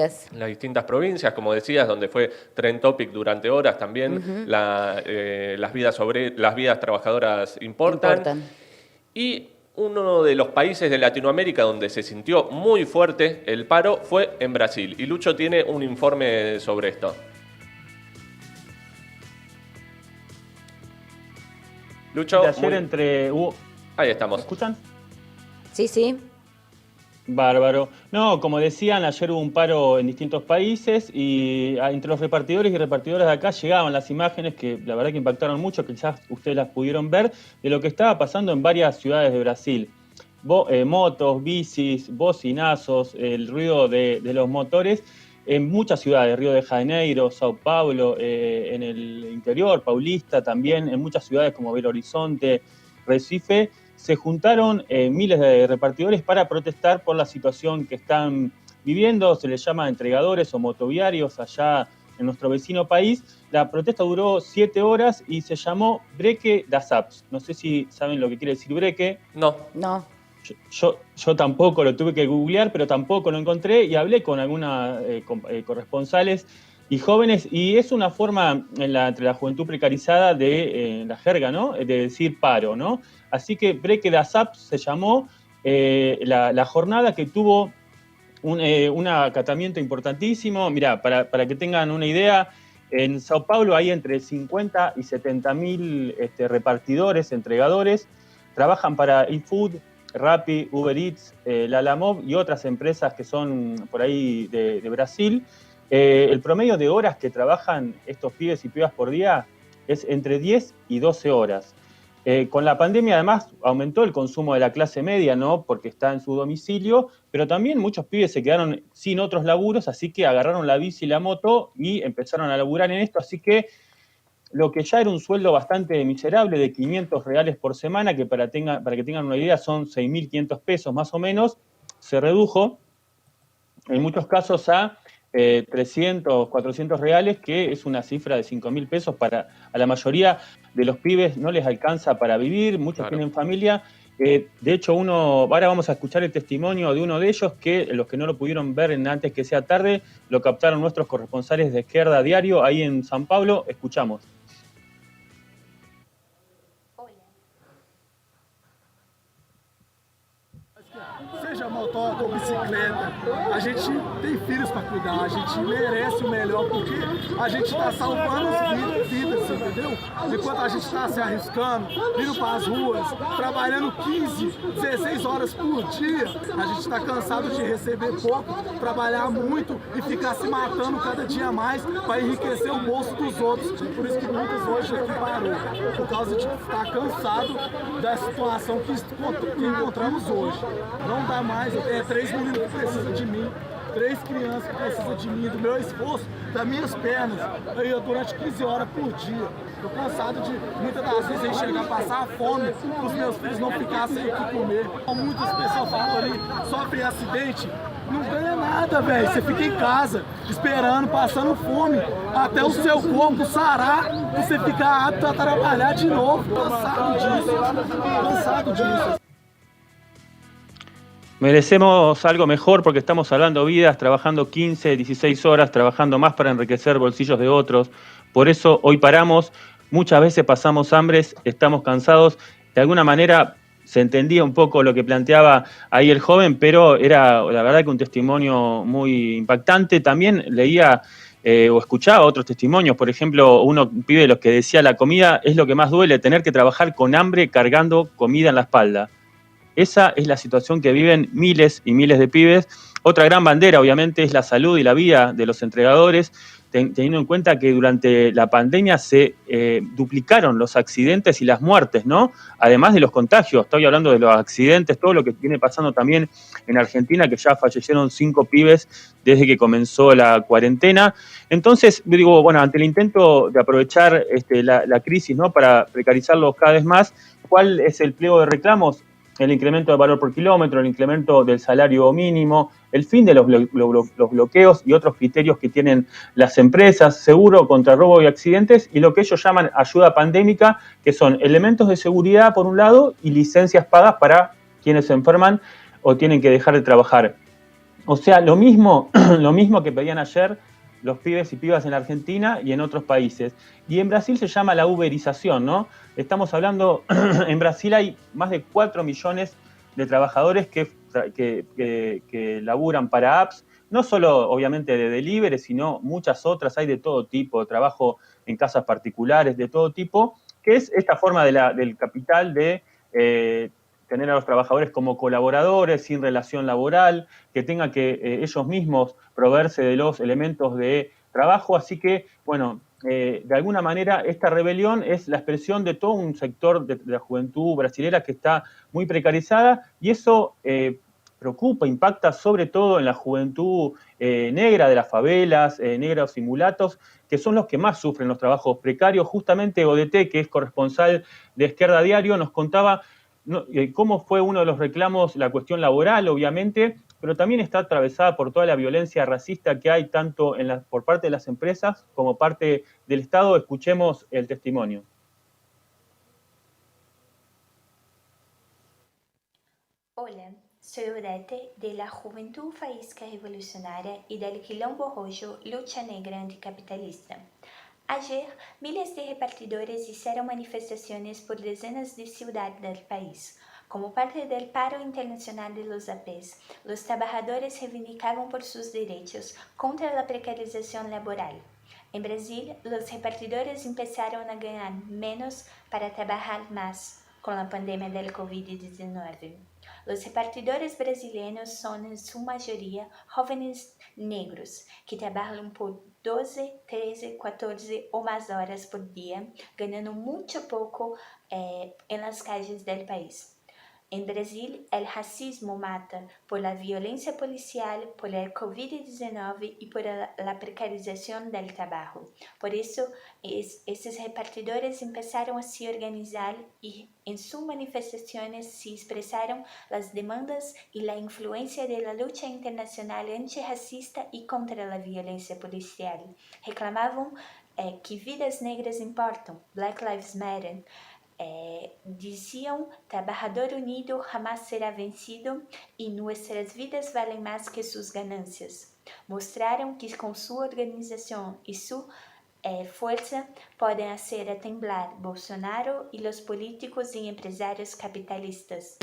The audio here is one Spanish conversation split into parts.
en las distintas provincias, como decías, donde fue Trend Topic durante horas también, las vidas trabajadoras importan. Y uno de los países de Latinoamérica donde se sintió muy fuerte el paro fue en Brasil. Y Lucho tiene un informe sobre esto. Lucho, ayer ahí estamos. ¿Me escuchan? Sí, sí. Bárbaro. No, como decían, ayer hubo un paro en distintos países y entre los repartidores y repartidoras de acá llegaban las imágenes que la verdad que impactaron mucho, que quizás ustedes las pudieron ver, de lo que estaba pasando en varias ciudades de Brasil. Motos, bicis, bocinazos, el ruido de los motores en muchas ciudades, Río de Janeiro, Sao Paulo, en el interior, Paulista también, en muchas ciudades como Belo Horizonte, Recife, se juntaron miles de repartidores para protestar por la situación que están viviendo, se les llama entregadores o motoviarios allá en nuestro vecino país. La protesta duró 7 horas y se llamó Breque das Apps. No sé si saben lo que quiere decir breque. No. Yo tampoco lo tuve que googlear, pero tampoco lo encontré y hablé con algunas corresponsales y jóvenes, y es una forma entre la juventud precarizada de la jerga, ¿no? De decir paro, ¿no? Así que Breque das Apps se llamó la jornada, que tuvo un acatamiento importantísimo. Mirá, para que tengan una idea, en Sao Paulo hay entre 50 y 70 mil repartidores, entregadores, trabajan para eFood, Rappi, Uber Eats, Lalamove y otras empresas que son por ahí de Brasil. El promedio de horas que trabajan estos pibes y pibas por día es entre 10 y 12 horas. Con la pandemia, además, aumentó el consumo de la clase media, ¿no? Porque está en su domicilio, pero también muchos pibes se quedaron sin otros laburos, así que agarraron la bici y la moto y empezaron a laburar en esto. Así que lo que ya era un sueldo bastante miserable de 500 reales por semana, que para que tengan una idea son 6.500 pesos más o menos, se redujo en muchos casos a 300, 400 reales, que es una cifra de 5.000 pesos a la mayoría de los pibes no les alcanza para vivir, muchos tienen familia. De hecho, ahora vamos a escuchar el testimonio de uno de ellos, que los que no lo pudieron ver antes que sea tarde, lo captaron nuestros corresponsales de Izquierda Diario ahí en San Pablo. Escuchamos. Seja motoca ou bicicleta, a gente tem filhos para cuidar, a gente merece o melhor, porque a gente está salvando vidas, entendeu? Enquanto a gente está se arriscando, indo para as ruas, trabalhando 15, 16 horas por dia, a gente está cansado de receber pouco, trabalhar muito e ficar se matando cada dia mais para enriquecer o bolso dos outros. Por isso que muitos hoje aqui parou, por causa de estar cansado da situação que encontramos hoje. Não dá mais, eu tenho 3 meninos que precisam de mim, 3 crianças que precisam de mim, do meu esforço, das minhas pernas, eu durante 15 horas por dia. Estou cansado de, muitas das vezes, eu chegar a passar fome, para os meus filhos não ficarem sem o que comer. Muitas pessoas falam ali, sofrem acidente, não ganha nada, velho. Você fica em casa, esperando, passando fome, até o seu corpo sarar, você ficar apto a trabalhar de novo. Cansado disso. Merecemos algo mejor porque estamos salvando vidas, trabajando 15, 16 horas, trabajando más para enriquecer bolsillos de otros. Por eso hoy paramos, muchas veces pasamos hambres, estamos cansados. De alguna manera se entendía un poco lo que planteaba ahí el joven, pero era la verdad que un testimonio muy impactante. También leía o escuchaba otros testimonios. Por ejemplo, un pibe de los que decía: la comida es lo que más duele, tener que trabajar con hambre cargando comida en la espalda. Esa es la situación que viven miles y miles de pibes. Otra gran bandera, obviamente, es la salud y la vida de los entregadores, teniendo en cuenta que durante la pandemia se duplicaron los accidentes y las muertes, ¿no? Además de los contagios. Estoy hablando de los accidentes, todo lo que viene pasando también en Argentina, que ya fallecieron 5 pibes desde que comenzó la cuarentena. Entonces, digo, bueno, ante el intento de aprovechar la crisis, ¿no?, para precarizarlos cada vez más, ¿cuál es el pliego de reclamos? El incremento del valor por kilómetro, el incremento del salario mínimo, el fin de los bloqueos y otros criterios que tienen las empresas, seguro contra robo y accidentes, y lo que ellos llaman ayuda pandémica, que son elementos de seguridad por un lado y licencias pagas para quienes se enferman o tienen que dejar de trabajar. O sea, lo mismo, lo mismo que pedían ayer los pibes y pibas en la Argentina y en otros países. Y en Brasil se llama la uberización, ¿no? Estamos hablando, en Brasil hay más de 4 millones de trabajadores que laburan para apps, no solo obviamente de delivery, sino muchas otras, hay de todo tipo, trabajo en casas particulares, de todo tipo, que es esta forma del capital de tener a los trabajadores como colaboradores, sin relación laboral, que tengan que ellos mismos proveerse de los elementos de trabajo. Así que, bueno, de alguna manera esta rebelión es la expresión de todo un sector de la juventud brasilera que está muy precarizada, y eso preocupa, impacta sobre todo en la juventud negra de las favelas, negros y mulatos, que son los que más sufren los trabajos precarios. Justamente ODT, que es corresponsal de Izquierda Diario, nos contaba cómo fue uno de los reclamos la cuestión laboral, obviamente, pero también está atravesada por toda la violencia racista que hay tanto por parte de las empresas como parte del Estado. Escuchemos el testimonio. Hola, soy Odete de la Juventud Faísca Revolucionaria y del Quilombo Rojo Lucha Negra Anticapitalista. Ayer, miles de repartidores hicieron manifestaciones por decenas de ciudades del país. Como parte del paro internacional de los APs, los trabajadores reivindicaban por sus derechos contra la precarización laboral. En Brasil, los repartidores empezaron a ganar menos para trabajar más con la pandemia del COVID-19. Los repartidores brasileños son en su mayoría jóvenes negros que trabajan por 12, 13, 14 o más horas por día, ganando mucho poco en las calles del país. En Brasil, el racismo mata por la violencia policial, por el COVID-19 y por la precarización del trabajo. Por eso, esses repartidores empezaron a se organizar y en sus manifestaciones se expresaron las demandas y la influencia de la lucha internacional antirracista y contra la violencia policial. Reclamavam que vidas negras importam, Black Lives Matter. Decían, trabajador unido jamás será vencido y nuestras vidas valen más que sus ganancias. Mostraron que con su organización y su fuerza pueden hacer a temblar Bolsonaro y los políticos y empresarios capitalistas.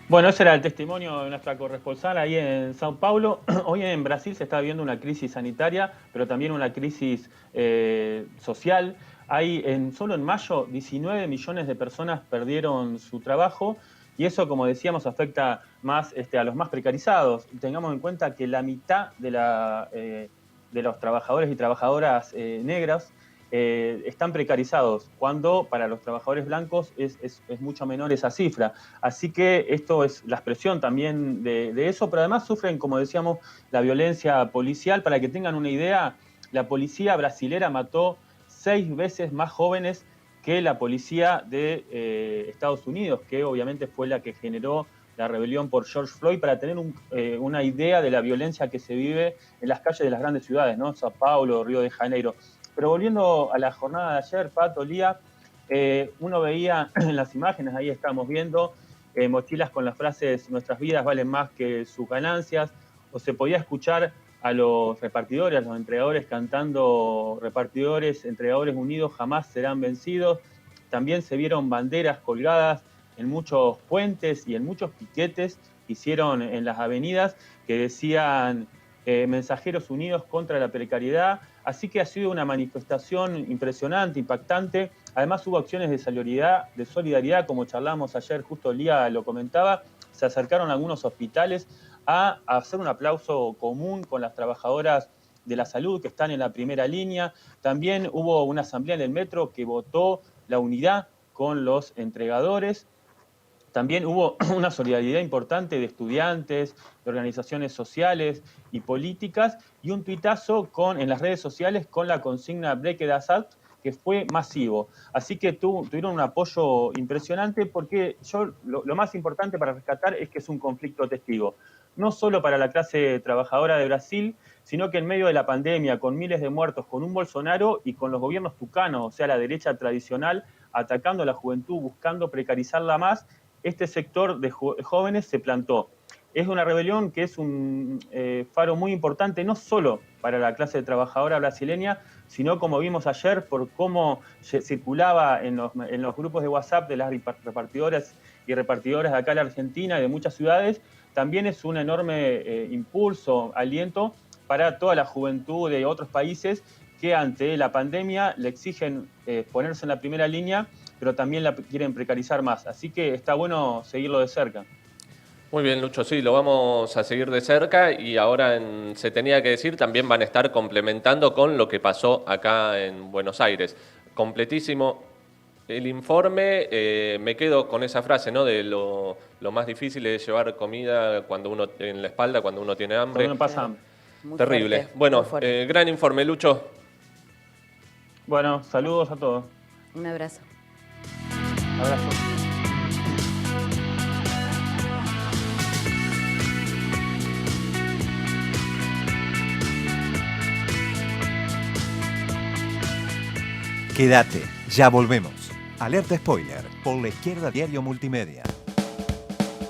Bueno, ese era el testimonio de nuestra corresponsal ahí en Sao Paulo. Hoy en Brasil se está viviendo una crisis sanitaria, pero también una crisis social. Solo en mayo 19 millones de personas perdieron su trabajo, y eso, como decíamos, afecta más a los más precarizados. Tengamos en cuenta que la mitad de los trabajadores y trabajadoras negras están precarizados, cuando para los trabajadores blancos es mucho menor esa cifra. Así que esto es la expresión también de eso, pero además sufren, como decíamos, la violencia policial. Para que tengan una idea, la policía brasilera mató 6 veces más jóvenes que la policía de Estados Unidos, que obviamente fue la que generó la rebelión por George Floyd, para tener una idea de la violencia que se vive en las calles de las grandes ciudades, ¿no? Sao Paulo, Río de Janeiro. Pero volviendo a la jornada de ayer, Pato, Lía, uno veía en las imágenes, ahí estamos viendo, mochilas con las frases "nuestras vidas valen más que sus ganancias", o se podía escuchar a los repartidores, a los entregadores cantando "repartidores, entregadores unidos jamás serán vencidos". También se vieron banderas colgadas en muchos puentes y en muchos piquetes que hicieron en las avenidas que decían "mensajeros unidos contra la precariedad". Así que ha sido una manifestación impresionante, impactante. Además hubo acciones de solidaridad, como charlamos ayer, justo Lía lo comentaba. Se acercaron a algunos hospitales a hacer un aplauso común con las trabajadoras de la salud que están en la primera línea. También hubo una asamblea en el metro que votó la unidad con los entregadores. También hubo una solidaridad importante de estudiantes, de organizaciones sociales y políticas, y un tuitazo en las redes sociales con la consigna "Break das Out", que fue masivo. Así que tuvieron un apoyo impresionante, porque lo más importante para rescatar es que es un conflicto testigo, no solo para la clase trabajadora de Brasil, sino que en medio de la pandemia, con miles de muertos, con un Bolsonaro y con los gobiernos tucanos, o sea, la derecha tradicional, atacando a la juventud, buscando precarizarla más, este sector de jóvenes se plantó. Es una rebelión que es un faro muy importante, no solo para la clase trabajadora brasileña, sino, como vimos ayer, por cómo circulaba en los grupos de WhatsApp de las repartidoras y repartidoras de acá en la Argentina y de muchas ciudades. También es un enorme impulso, aliento para toda la juventud de otros países que ante la pandemia le exigen ponerse en la primera línea, pero también la quieren precarizar más. Así que está bueno seguirlo de cerca. Muy bien, Lucho, sí, lo vamos a seguir de cerca y ahora Se Tenía que Decir también van a estar complementando con lo que pasó acá en Buenos Aires. Completísimo el informe, me quedo con esa frase, ¿no? De lo más difícil es llevar comida cuando uno en la espalda, cuando uno tiene hambre. Cuando uno pasa hambre. Terrible. Fuerte, bueno, fuerte. Gran informe, Lucho. Bueno, saludos a todos. Un abrazo. Abrazo. Quédate, ya volvemos. Alerta spoiler por La Izquierda Diario Multimedia.